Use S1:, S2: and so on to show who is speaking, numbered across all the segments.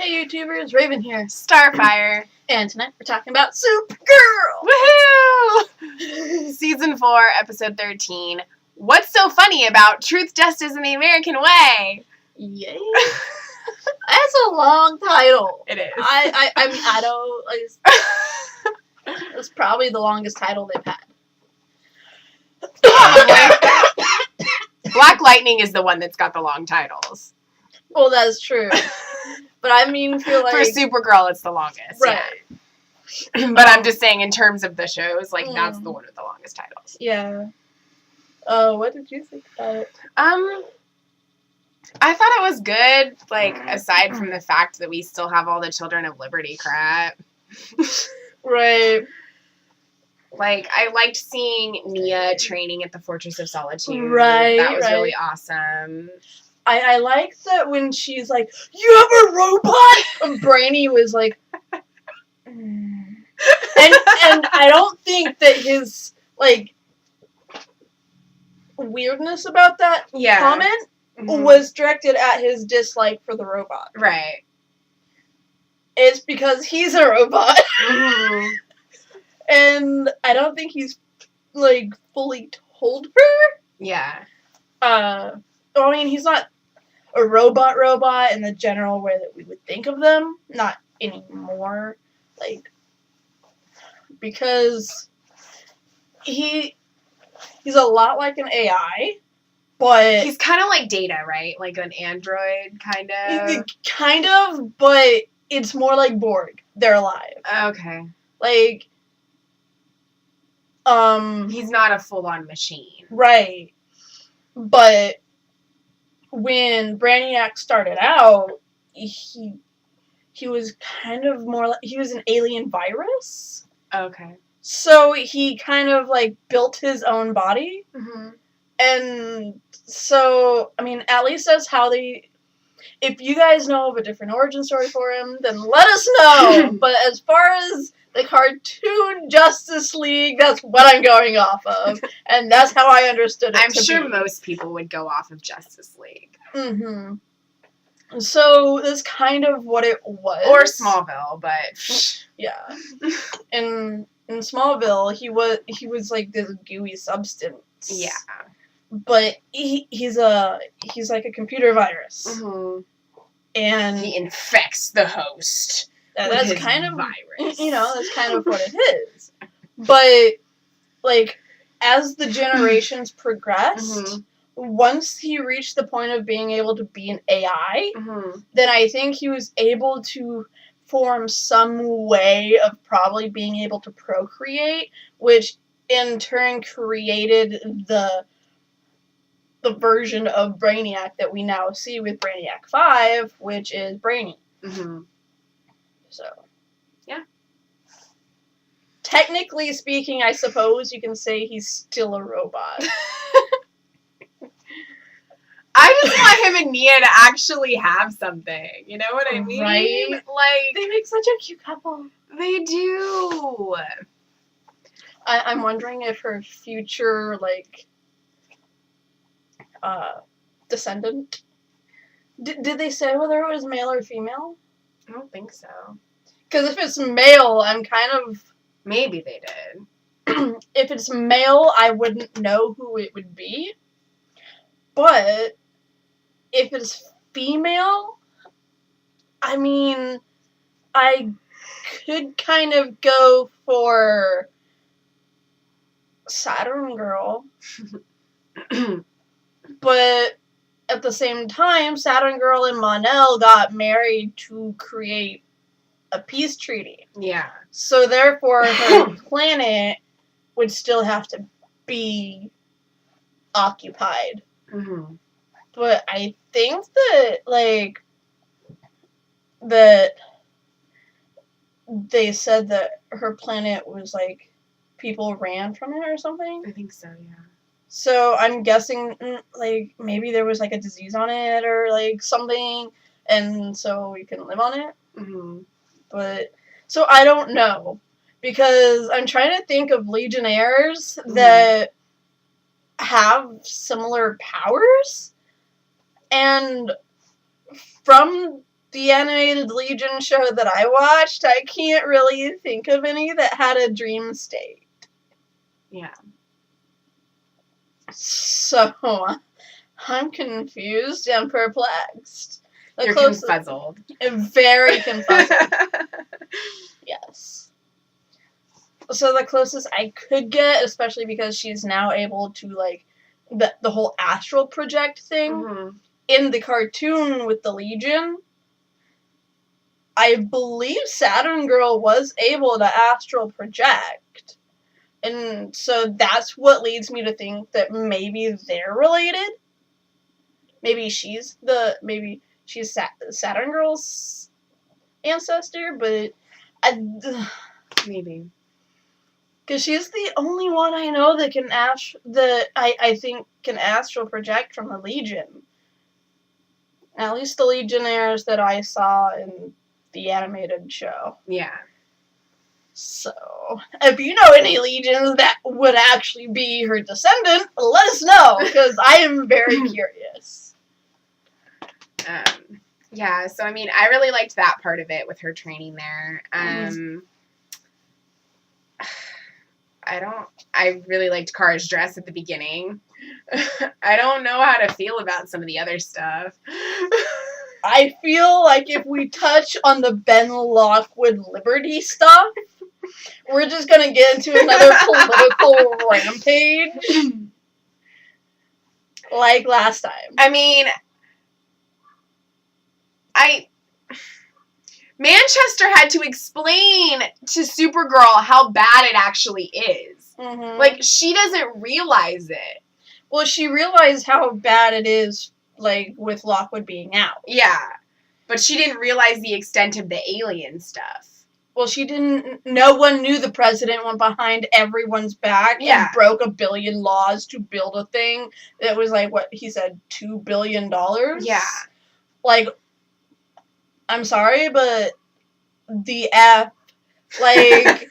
S1: Hey YouTubers, Raven here.
S2: Starfire.
S1: And tonight we're talking about Supergirl!
S2: Woohoo! Season 4, episode 13. What's so funny about Truth, Justice, and the American Way?
S1: Yay! That's a long title.
S2: It is.
S1: I mean, I don't... It's probably the longest title they've had.
S2: Black Lightning is the one that's got the long titles.
S1: Well, that's true. But I mean, feel like...
S2: For Supergirl, it's the longest.
S1: Right.
S2: Yeah. But I'm just saying, in terms of the shows, like, that's the one with the longest titles.
S1: Yeah. What did you think about it?
S2: I thought it was good, like, aside from the fact that we still have all the Children of Liberty crap.
S1: Right.
S2: Like, I liked seeing Nia training at the Fortress of Solitude.
S1: Right,
S2: That was
S1: right.
S2: really awesome.
S1: I like that when she's like, "You have a robot?" And Brainy was like... And I don't think that his, like, weirdness about that comment was directed at his dislike for the robot.
S2: Right.
S1: It's because he's a robot.
S2: Mm-hmm.
S1: And I don't think he's, like, fully told her.
S2: Yeah.
S1: I mean, he's not a robot in the general way that we would think of them. Not anymore. Like, because he's a lot like an AI, but...
S2: He's kind of like Data, right? Like an android, kind of?
S1: Kind of, but it's more like Borg. They're alive.
S2: Okay.
S1: Like...
S2: He's not a full-on machine.
S1: Right. But when Brainiac started out, he was kind of more like... He was an alien virus.
S2: Okay.
S1: So he kind of, like, built his own body.
S2: Mm-hmm.
S1: And so, I mean, at least that's how they... If you guys know of a different origin story for him, then let us know. But as far as the cartoon Justice League, that's what I'm going off of. And that's how I understood it.
S2: I'm sure most people would go off of Justice League.
S1: Mm-hmm. So that's kind of what it was.
S2: Or Smallville, but...
S1: Yeah. In Smallville, he was like this gooey substance.
S2: Yeah.
S1: But he's like a computer virus.
S2: Mm-hmm.
S1: And
S2: he infects the host.
S1: That's kind of
S2: virus.
S1: You know, that's kind of what it is. But like as the generations progressed, once he reached the point of being able to be an AI, then I think he was able to form some way of probably being able to procreate, which in turn created the version of Brainiac that we now see with Brainiac 5, which is Brainy. So, yeah. Technically speaking, I suppose you can say he's still a robot.
S2: I just want him and Nia to actually have something. You know what I mean?
S1: Right?
S2: Like,
S1: they make such a cute couple.
S2: They do.
S1: I'm wondering if her future, like, descendant... Did they say whether it was male or female?
S2: I don't think so.
S1: Because if it's male, I'm kind of...
S2: Maybe they did.
S1: If it's male, I wouldn't know who it would be. But if it's female, I mean, I could kind of go for Saturn Girl. But at the same time, Saturn Girl and Mon-El got married to create a peace treaty.
S2: Yeah.
S1: So therefore, her planet would still have to be occupied. But I think that, like, that they said that her planet was, like, people ran from it or something.
S2: I think so, yeah.
S1: So I'm guessing, like, maybe there was, like, a disease on it or, like, something, and so we couldn't live on it. But, so I don't know. Because I'm trying to think of Legionnaires that have similar powers. And from the animated Legion show that I watched, I can't really think of any that had a dream state.
S2: Yeah.
S1: So, I'm confused and perplexed.
S2: You're confuzzled.
S1: Very confuzzled. Yes. So the closest I could get, especially because she's now able to, like, the whole astral project thing, in the cartoon with the Legion, I believe Saturn Girl was able to astral project. And so that's what leads me to think that maybe they're related. Maybe she's Saturn Girl's ancestor, but
S2: maybe.
S1: Because she's the only one I know that can I think can astral project from the Legion. At least the Legionnaires that I saw in the animated show.
S2: Yeah.
S1: So, if you know any Legions that would actually be her descendant, let us know, because I am very curious.
S2: Yeah, so I mean, I really liked that part of it with her training there. I really liked Kara's dress at the beginning. I don't know how to feel about some of the other stuff.
S1: I feel like if we touch on the Ben Lockwood Liberty stuff, we're just gonna get into another political rampage. Like last time.
S2: I mean, Manchester had to explain to Supergirl how bad it actually is.
S1: Mm-hmm.
S2: Like, she doesn't realize it.
S1: Well, she realized how bad it is, like, with Lockwood being out.
S2: Yeah. But she didn't realize the extent of the alien stuff.
S1: Well, no one knew the president went behind everyone's back and broke 1 billion laws to build a thing that was, like, what he said, $2 billion?
S2: Yeah.
S1: Like, I'm sorry, but the F, like,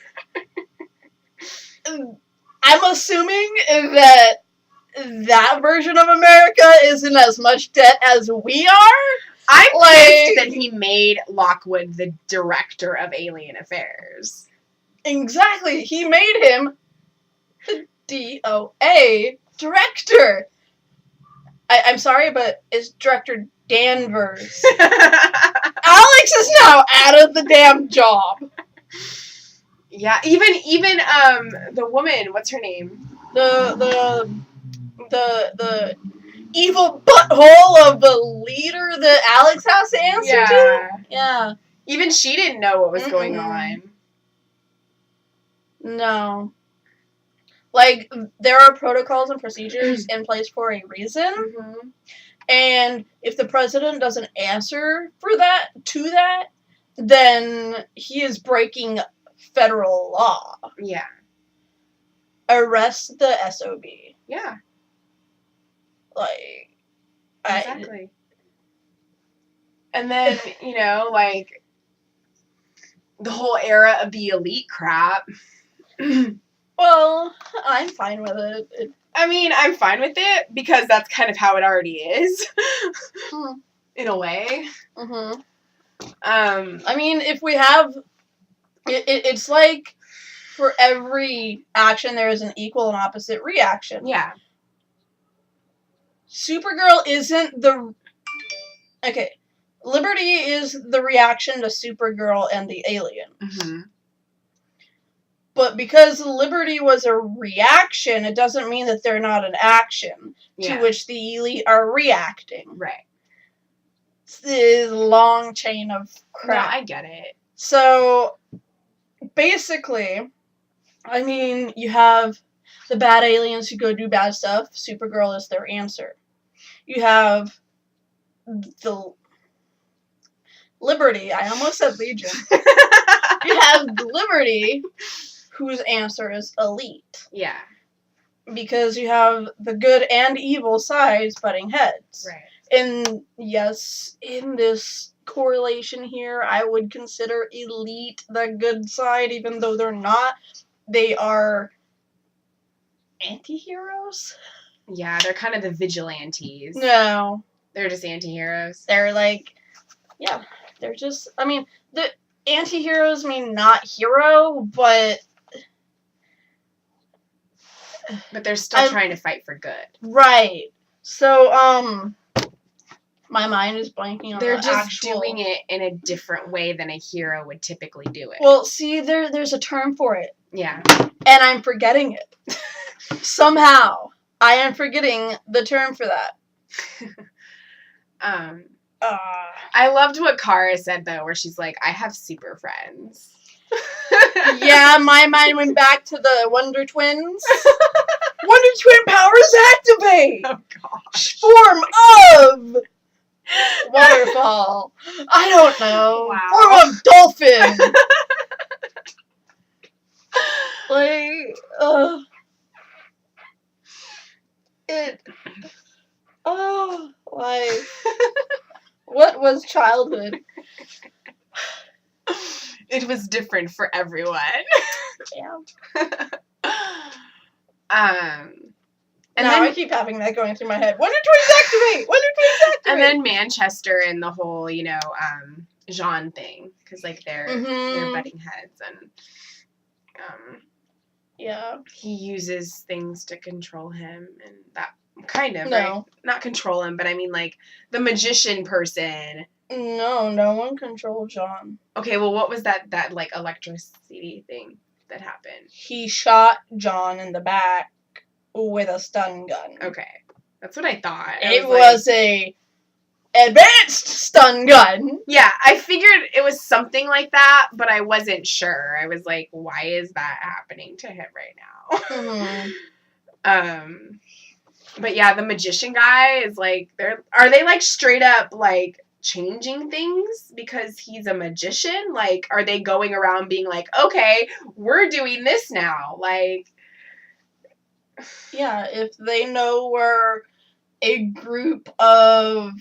S1: I'm assuming that version of America is in as much debt as we are.
S2: I'm pissed that he made Lockwood the director of Alien Affairs.
S1: Exactly. He made him the DOA director. I'm sorry, but it's Director Danvers. Alex is now out of the damn job.
S2: Yeah, even the woman, what's her name?
S1: The evil butthole of the leader that Alex has to answer to? Yeah.
S2: Even she didn't know what was going on.
S1: No. Like, there are protocols and procedures in place for a reason.
S2: Mm-hmm.
S1: And if the president doesn't answer to that, then he is breaking federal law.
S2: Yeah.
S1: Arrest the SOB.
S2: Yeah.
S1: Like,
S2: exactly. And then, like, the whole era of the elite crap.
S1: Well, I'm fine with it.
S2: I mean, I'm fine with it because that's kind of how it already is. In a way.
S1: Mm-hmm. I mean, if we have... It's like, for every action, there is an equal and opposite reaction.
S2: Yeah.
S1: Supergirl isn't the... Okay. Liberty is the reaction to Supergirl and the alien.
S2: Mm-hmm.
S1: But because Liberty was a reaction, it doesn't mean that they're not an action to which the elite are reacting.
S2: Right.
S1: It's a long chain of crap.
S2: No, I get it.
S1: So, basically, I mean, you have the bad aliens who go do bad stuff. Supergirl is their answer. You have the Liberty. I almost said Legion. You have the Liberty, whose answer is elite.
S2: Yeah.
S1: Because you have the good and evil sides butting heads.
S2: Right.
S1: And yes, in this correlation here, I would consider elite the good side, even though they're not. They are anti-heroes?
S2: Yeah, they're kind of the vigilantes.
S1: No.
S2: They're just anti-heroes.
S1: They're like, yeah. they're just, I mean, the anti-heroes mean not hero, but
S2: they're still trying to fight for good.
S1: Right. So, my mind is blanking on
S2: They're
S1: the
S2: just
S1: actual...
S2: doing it in a different way than a hero would typically do it.
S1: Well, see, there's a term for it.
S2: Yeah.
S1: And I'm forgetting it. Somehow, I am forgetting the term for that.
S2: I loved what Kara said, though, where she's like, I have super friends.
S1: Yeah, my mind went back to the Wonder Twins. Wonder Twin powers activate!
S2: Oh, gosh.
S1: Form of waterfall. I don't know.
S2: Wow.
S1: Form of dolphin. Like, life. What was childhood?
S2: It was different for everyone.
S1: Yeah.
S2: And
S1: now
S2: then
S1: I keep having that going through my head. Wonder Twins activate! Wonder Twins activate!
S2: And then Manchester and the whole, Jean thing. Because, like, they're butting heads. And,
S1: yeah.
S2: he uses things to control him. And that kind of,
S1: no.
S2: right? Not control him, but I mean, like, the magician person.
S1: No one controlled John.
S2: Okay, well, what was that like, electricity thing that happened?
S1: He shot John in the back with a stun gun.
S2: Okay. That's what I thought.
S1: It was a advanced stun gun.
S2: Yeah, I figured it was something like that, but I wasn't sure. I was like, why is that happening to him right now? But yeah, the magician guy is like, are they like straight up like changing things because he's a magician? Like, are they going around being like, okay, we're doing this now? Like,
S1: yeah, if they know we're a group of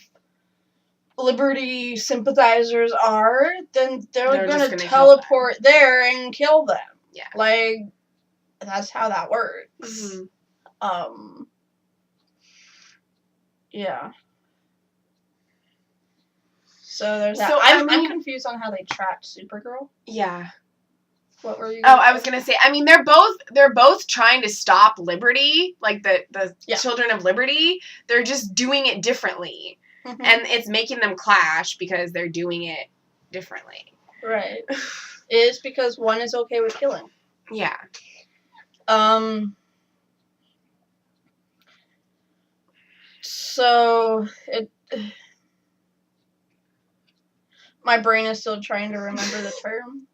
S1: Liberty sympathizers are, then they're going to teleport there and kill them.
S2: Yeah.
S1: Like, that's how that works.
S2: Mm-hmm.
S1: Yeah. So there's that.
S2: So,
S1: I'm confused on how they tracked Supergirl.
S2: Yeah.
S1: What were you?
S2: I was gonna say. I mean, they're both trying to stop Liberty, like the Children of Liberty. They're just doing it differently, and it's making them clash because they're doing it differently.
S1: Right. It's because one is okay with killing.
S2: Yeah.
S1: So my brain is still trying to remember the term.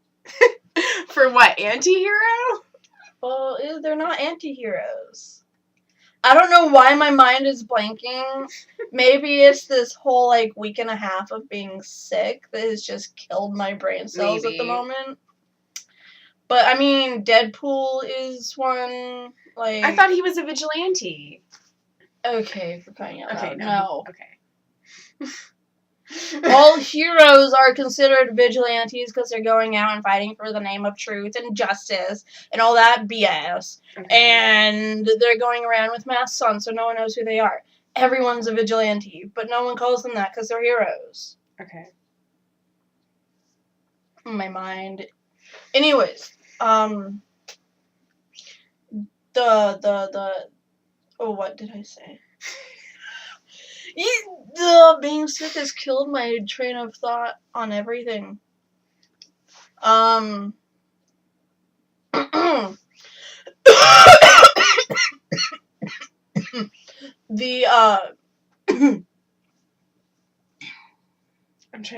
S2: For what, anti-hero?
S1: Well, they're not anti-heroes. I don't know why my mind is blanking. Maybe it's this whole, like, week and a half of being sick that has just killed my brain cells at the moment. But, I mean, Deadpool is one, like...
S2: I thought he was a vigilante.
S1: Okay, for crying out loud.
S2: Okay,
S1: no.
S2: Okay.
S1: All heroes are considered vigilantes because they're going out and fighting for the name of truth and justice and all that BS. Okay. And they're going around with masks on so no one knows who they are. Everyone's a vigilante, but no one calls them that because they're heroes.
S2: Okay.
S1: My mind. Anyways, what did I say? Being sick has killed my train of thought on everything.
S2: I'm trying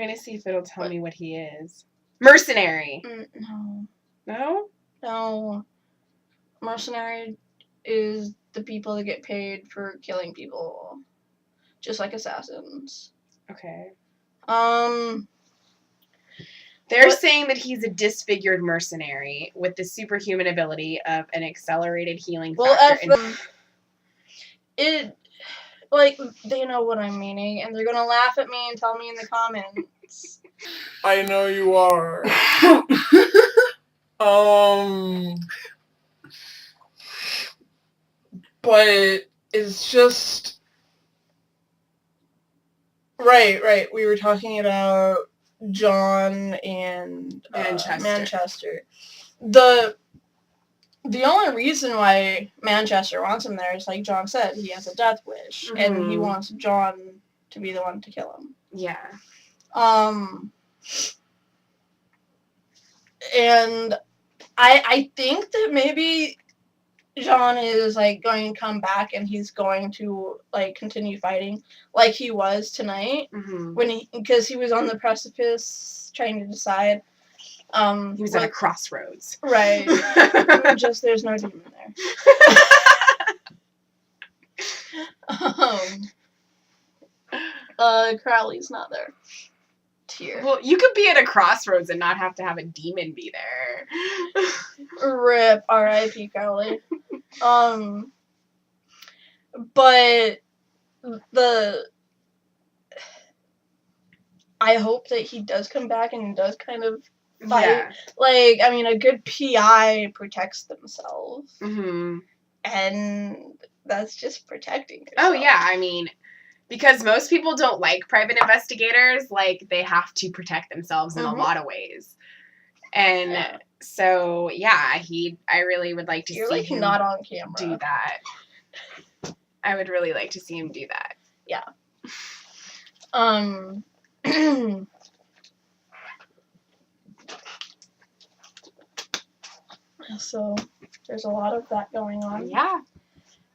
S2: to see if it'll tell me what he is. Mercenary.
S1: No.
S2: No?
S1: No. Mercenary is the people that get paid for killing people. Just like assassins.
S2: Okay.
S1: They're
S2: saying that he's a disfigured mercenary with the superhuman ability of an accelerated healing factor.
S1: They know what I'm meaning, and they're gonna laugh at me and tell me in the comments.
S3: I know you are. But it's just... Right. We were talking about
S1: John and
S2: Manchester.
S1: Manchester. The only reason why Manchester wants him there is, like John said, he has a death wish, and he wants John to be the one to kill him.
S2: Yeah.
S1: And I think that maybe John is, like, going to come back and he's going to, like, continue fighting like he was tonight, because he was on the precipice trying to decide.
S2: He was at a crossroads.
S1: Right. Just there's no demon there. Crowley's not there. Tear.
S2: Well, you could be at a crossroads and not have to have a demon be there.
S1: RIP, R.I.P. Crowley. But I hope that he does come back and he does kind of fight.
S2: Yeah.
S1: Like, I mean, a good PI protects themselves.
S2: Mm-hmm.
S1: And that's just protecting yourself.
S2: Oh, yeah. I mean, because most people don't like private investigators, like, they have to protect themselves in a lot of ways. And so, yeah, I really would like to see him
S1: not on camera.
S2: do that. I would really like to see him do that.
S1: Yeah. So there's a lot of that going on.
S2: Yeah.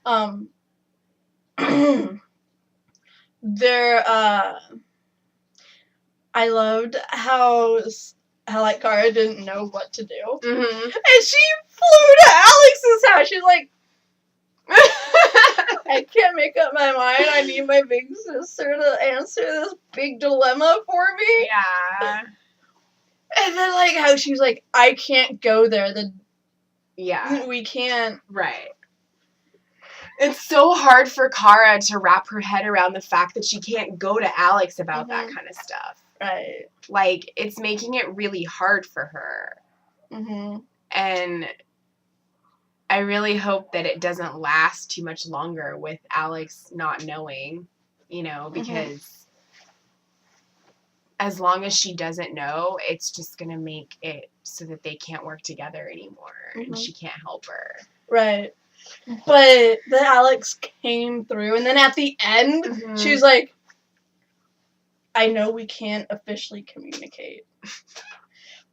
S1: I loved how like Kara didn't know what to do.
S2: Mm-hmm.
S1: And she flew to Alex's house. She's like, I can't make up my mind. I need my big sister to answer this big dilemma for me.
S2: Yeah.
S1: And then, like, how she's like, I can't go there.
S2: Yeah.
S1: We can't.
S2: Right. It's so hard for Kara to wrap her head around the fact that she can't go to Alex about that kind of stuff.
S1: Right.
S2: Like, it's making it really hard for her.
S1: Mm-hmm.
S2: And I really hope that it doesn't last too much longer with Alex not knowing, because as long as she doesn't know, it's just going to make it so that they can't work together anymore and she can't help her.
S1: Right. But then Alex came through, and then at the end, she was like, I know we can't officially communicate,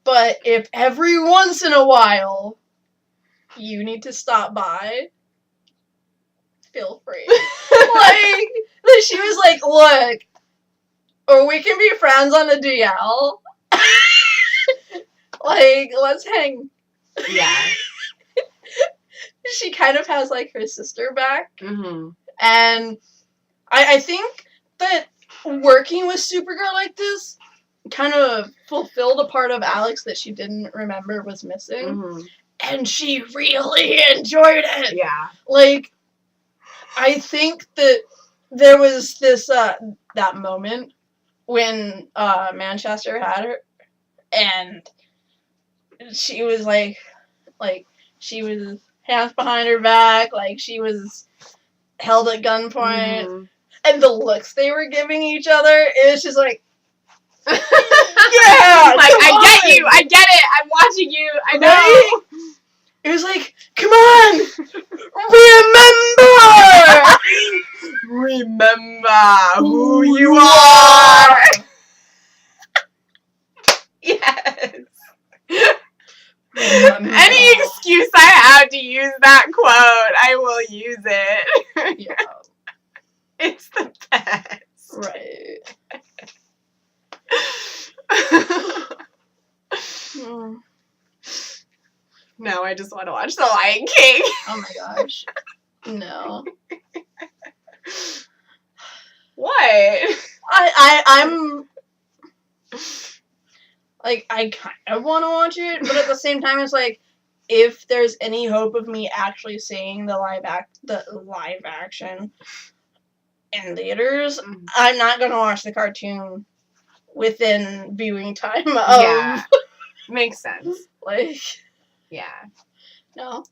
S1: but if every once in a while you need to stop by, feel free. Like, she was like, look, or we can be friends on the DL. Like, let's hang.
S2: Yeah.
S1: She kind of has, like, her sister back.
S2: Mm-hmm.
S1: And I think that working with Supergirl like this kind of fulfilled a part of Alex that she didn't remember was missing.
S2: Mm-hmm.
S1: And she really enjoyed it.
S2: Yeah.
S1: Like, I think that there was this, that moment when Manchester had her, and she was like she was hands behind her back, like she was held at gunpoint, and the looks they were giving each other, it was just like, yeah, like,
S2: I get it, I'm watching you, I know.
S1: Right? It was like, come on,
S2: remember who you are. Yes. Any excuse I have to use that quote, I will use it.
S1: Yeah.
S2: It's the best.
S1: Right.
S2: Now I just want to watch The Lion King.
S1: Oh my gosh. No.
S2: What?
S1: I'm like, I kind of want to watch it, but at the same time, it's like, if there's any hope of me actually seeing the live action in theaters, I'm not gonna watch the cartoon within viewing time of.
S2: Yeah. Makes sense.
S1: Like.
S2: Yeah.
S1: No.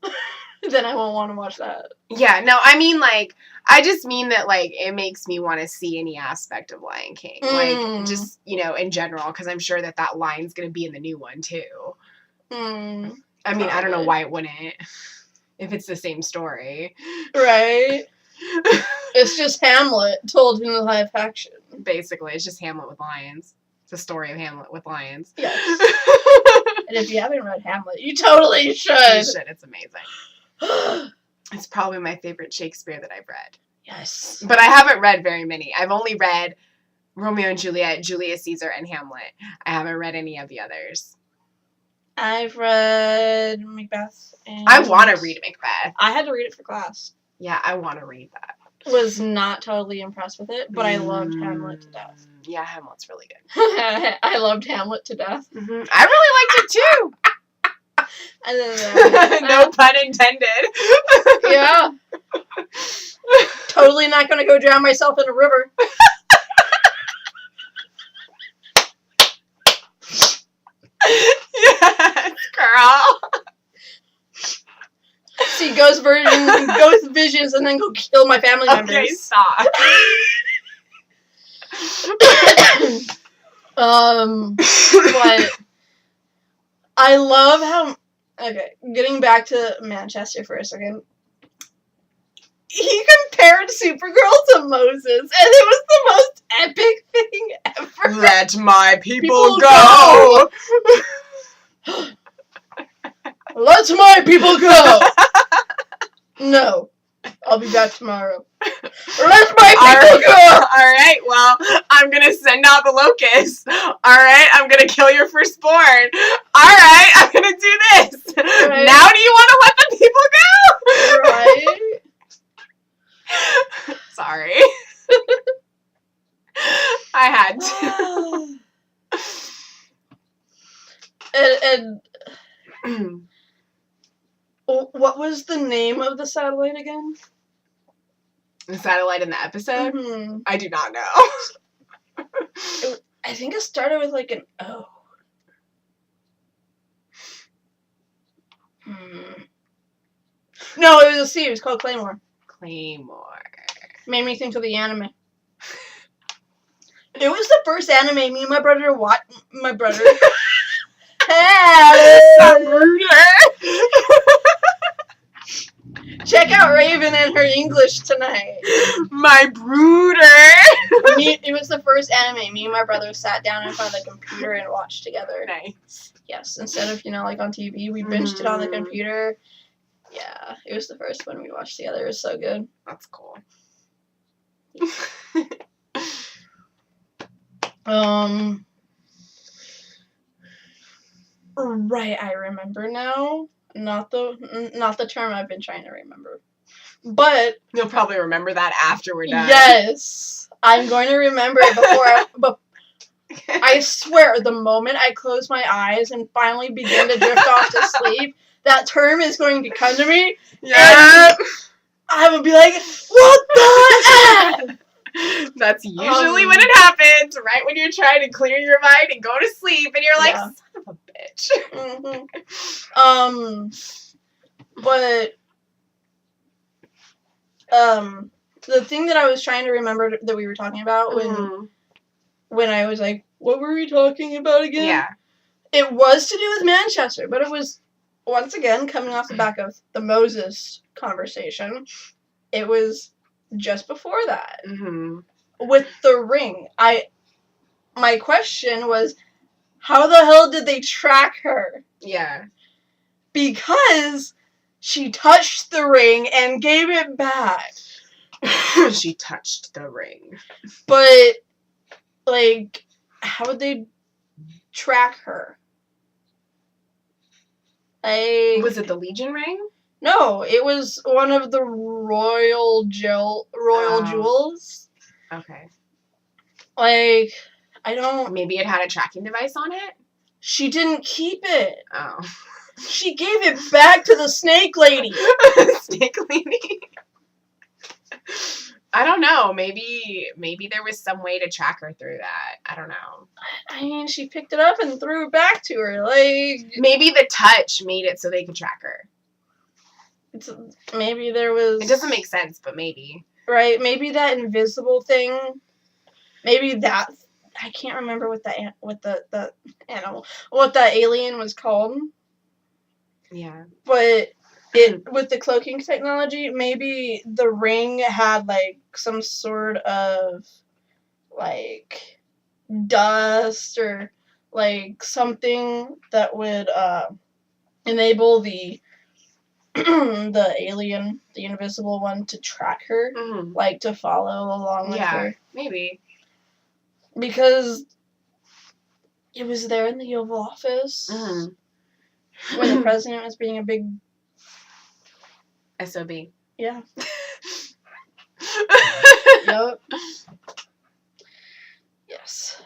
S1: Then I won't want to watch that.
S2: Yeah, no, I mean, like, I just mean that, like, it makes me want to see any aspect of Lion King. Like, just, you know, in general, because I'm sure that line's going to be in the new one, too. I mean, I don't know why it wouldn't, if it's the same story.
S1: Right? It's just Hamlet told in the live action.
S2: Basically, it's just Hamlet with lions. It's a story of Hamlet with lions.
S1: Yes. And if you haven't read Hamlet, you totally should.
S2: You should. It's amazing. It's probably my favorite Shakespeare that I've read.
S1: Yes.
S2: But I haven't read very many. I've only read Romeo and Juliet, Julius Caesar, and Hamlet. I haven't read any of the others.
S1: I've read Macbeth. And
S2: I want to read Macbeth.
S1: I had to read it for class.
S2: Yeah, I want to read that.
S1: Was not totally impressed with it, but I loved Hamlet to death.
S2: Yeah, Hamlet's really good.
S1: I loved Hamlet to death.
S2: Mm-hmm. I really liked it too.
S1: And then,
S2: no pun intended.
S1: Yeah. Totally not going to go drown myself in a river.
S2: Yes, girl.
S1: See ghost visions and then go kill my family members.
S2: Okay, stop.
S1: But I love how. Okay, getting back to Manchester for a second. He compared Supergirl to Moses, and it was the most epic thing ever.
S2: Let my people go.
S1: Let my people go. No, I'll be back tomorrow. Let my people go.
S2: All right, well, I'm gonna send out the locusts. All right, I'm gonna kill your firstborn. All right, I'm gonna do this. Right. Now, do you want to let the people go?
S1: Right.
S2: Sorry. I had
S1: to. And what was the name of the satellite again?
S2: The satellite in the episode?
S1: Mm-hmm.
S2: I do not know.
S1: I think it started with like an O. No, it was a C. It was called Claymore.
S2: Claymore.
S1: Made me think of the anime. It was the first anime me and my brother watched. My brother. Check out Raven and her English tonight.
S2: My brooder.
S1: It was the first anime me and my brother sat down in front of the computer and watched together.
S2: Nice.
S1: Yes, instead of, like on TV, we binged it on the computer. Yeah, it was the first one we watched together. It was so good.
S2: That's cool.
S1: Right, I remember now. Not the term I've been trying to remember. But
S2: you'll probably remember that after we're done.
S1: Yes. I'm going to remember it before I swear, the moment I close my eyes and finally begin to drift off to sleep, that term is going to come to me. Yeah. I would be like, what the F?
S2: That's usually when it happens, right when you're trying to clear your mind and go to sleep, and you're like, son of a bitch.
S1: But the thing that I was trying to remember that we were talking about when I was like, what were we talking about again?
S2: Yeah.
S1: It was to do with Manchester, but it was, once again, coming off the back of the Moses conversation. It was just before that. With the ring. My question was, how the hell did they track her?
S2: Yeah.
S1: Because she touched the ring and gave it back.
S2: She touched the ring.
S1: But, like, how would they track her?
S2: Was it the Legion ring?
S1: No, it was one of the royal jewels.
S2: Okay.
S1: Like, I don't...
S2: Maybe it had a tracking device on it?
S1: She didn't keep it.
S2: Oh.
S1: She gave it back to the snake lady.
S2: Snake lady? I don't know. Maybe there was some way to track her through that. I don't know.
S1: I mean, she picked it up and threw it back to her. Like,
S2: maybe the touch made it so they could track her.
S1: maybe there was...
S2: It doesn't make sense, but maybe.
S1: Right, maybe that invisible thing, maybe that... I can't remember what the animal... What the alien was called.
S2: Yeah.
S1: But with the cloaking technology, maybe the ring had, like, some sort of, like, dust or, like, something that would enable the the alien, the invisible one, to track her, like, to follow along with her.
S2: Yeah, maybe.
S1: Because it was there in the Oval Office when the president was being a big...
S2: SOB.
S1: Yeah. Yep. Yes.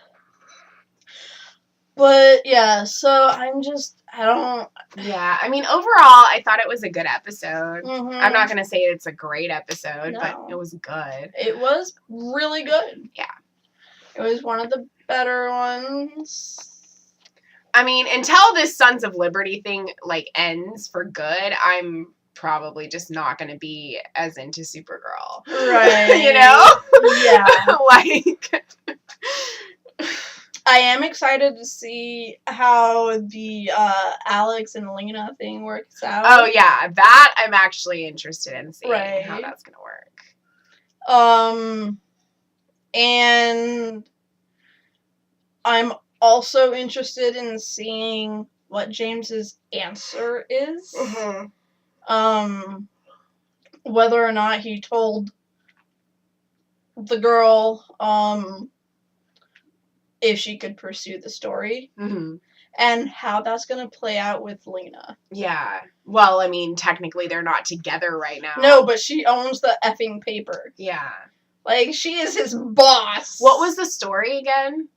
S1: But, yeah, so I don't...
S2: Yeah, I mean, overall, I thought it was a good episode.
S1: Mm-hmm.
S2: I'm not going to say it's a great episode,
S1: No.
S2: but it was good.
S1: It was really good.
S2: Yeah.
S1: It was one of the better ones.
S2: I mean, until this Sons of Liberty thing, like, ends for good, I'm probably just not going to be as into Supergirl.
S1: Right.
S2: You know?
S1: Yeah.
S2: Like...
S1: I am excited to see how the Alex and Lena thing works out.
S2: Oh, yeah. That I'm actually interested in seeing how that's going to work.
S1: And I'm also interested in seeing what James's answer is. Whether or not he told the girl, if she could pursue the story, and how that's going to play out with Lena.
S2: Yeah. Well, I mean, technically they're not together right now.
S1: No, but she owns the effing paper.
S2: Yeah.
S1: Like, she is his boss.
S2: What was the story again?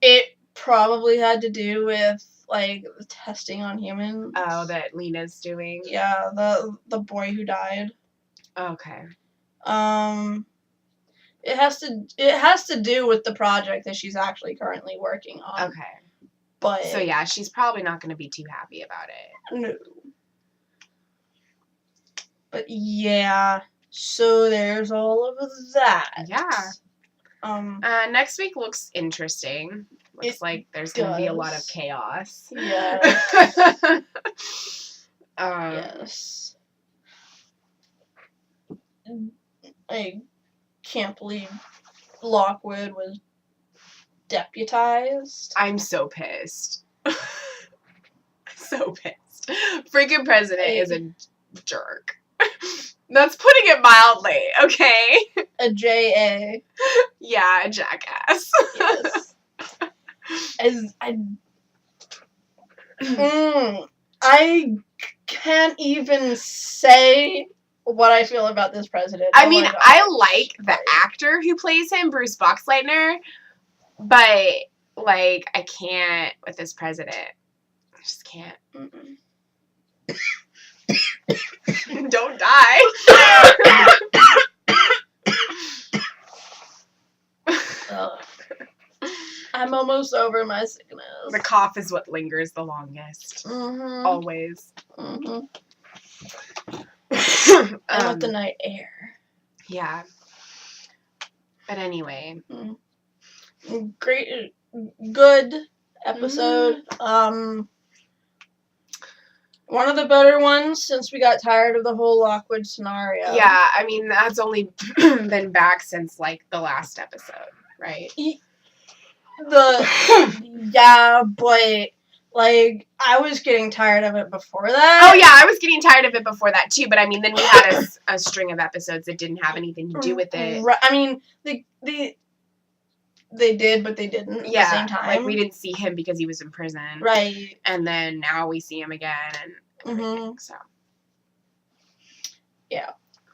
S1: It probably had to do with, like, testing on humans.
S2: Oh, that Lena's doing?
S1: Yeah, the boy who died.
S2: Okay.
S1: It has to do with the project that she's actually currently working on.
S2: Okay.
S1: But
S2: so yeah, she's probably not going to be too happy about it.
S1: No. But yeah, so there's all of that.
S2: Yeah. Next week looks interesting. Looks like there's going to be a lot of chaos.
S1: Yeah. Yes. I can't believe Lockwood was deputized.
S2: I'm so pissed. So pissed. Freaking president is a jerk. That's putting it mildly, okay?
S1: A J.A.
S2: Yeah, a jackass.
S1: Yes. I can't even say what I feel about this president.
S2: I mean, I like the actor who plays him, Bruce Boxleitner, but, like, I can't with this president. I just can't. Don't die.
S1: I'm almost over my sickness.
S2: The cough is what lingers the longest. Always.
S1: And with the night air.
S2: Yeah. But anyway.
S1: Great, good episode. One of the better ones since we got tired of the whole Lockwood scenario.
S2: Yeah, I mean, that's only been back since, like, the last episode, right?
S1: Yeah, but, like, I was getting tired of it before that.
S2: Oh, yeah, I was getting tired of it before that, too, but, I mean, then we had a string of episodes that didn't have anything to do with it.
S1: Right, I mean, they did, but they didn't at the same time.
S2: Like, we didn't see him because he was in prison.
S1: Right.
S2: And then now we see him again and everything, so. Yeah.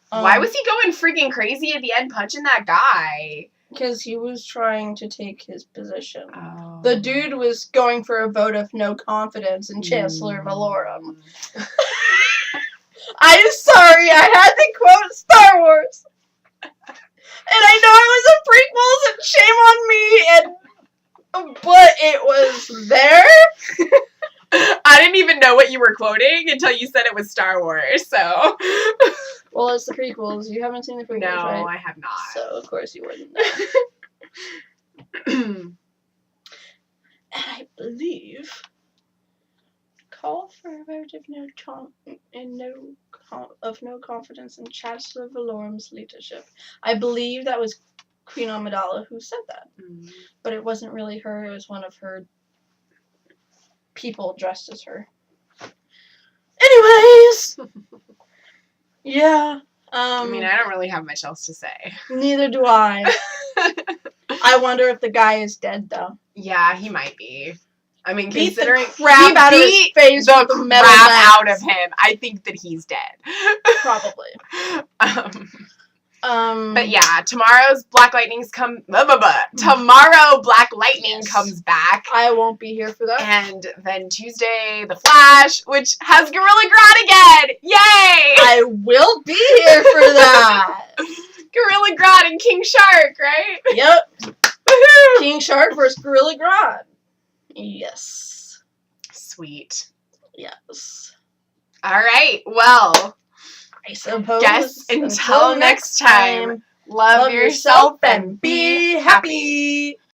S2: Why was he going freaking crazy at the end punching that guy?
S1: Because he was trying to take his position.
S2: Oh.
S1: The dude was going for a vote of no confidence in Chancellor Valorum. I'm sorry, I had to quote Star Wars. And I know it was a prequel, and shame on me, but it was there.
S2: I didn't even know what you were quoting until you said it was Star Wars, so.
S1: Well, it's the prequels. You haven't seen the prequels,
S2: No,
S1: right?
S2: I have not.
S1: So, of course, you wouldn't know. And I believe call for a vote of no confidence in Chancellor Valorum's leadership. I believe that was Queen Amidala who said that. But it wasn't really her. It was one of her people dressed as her. Anyways! Yeah.
S2: I mean, I don't really have much else to say.
S1: Neither do I. I wonder if the guy is dead, though.
S2: Yeah, he might be. I mean,
S1: Beat
S2: considering
S1: the crap out of his face
S2: the
S1: with the metal
S2: crap
S1: mask.
S2: out of him, I think that he's dead.
S1: Probably.
S2: But yeah, tomorrow's Black Lightning's tomorrow Black Lightning comes back.
S1: I won't be here for that.
S2: And then Tuesday, The Flash, which has Gorilla Grodd again. Yay!
S1: I will be here for that.
S2: Gorilla Grodd and King Shark, right?
S1: Yep.
S2: Woohoo!
S1: King Shark versus Gorilla Grodd. Yes.
S2: Sweet.
S1: Yes.
S2: All right. Well,
S1: I suppose.
S2: Guess until next time. Love yourself and be happy.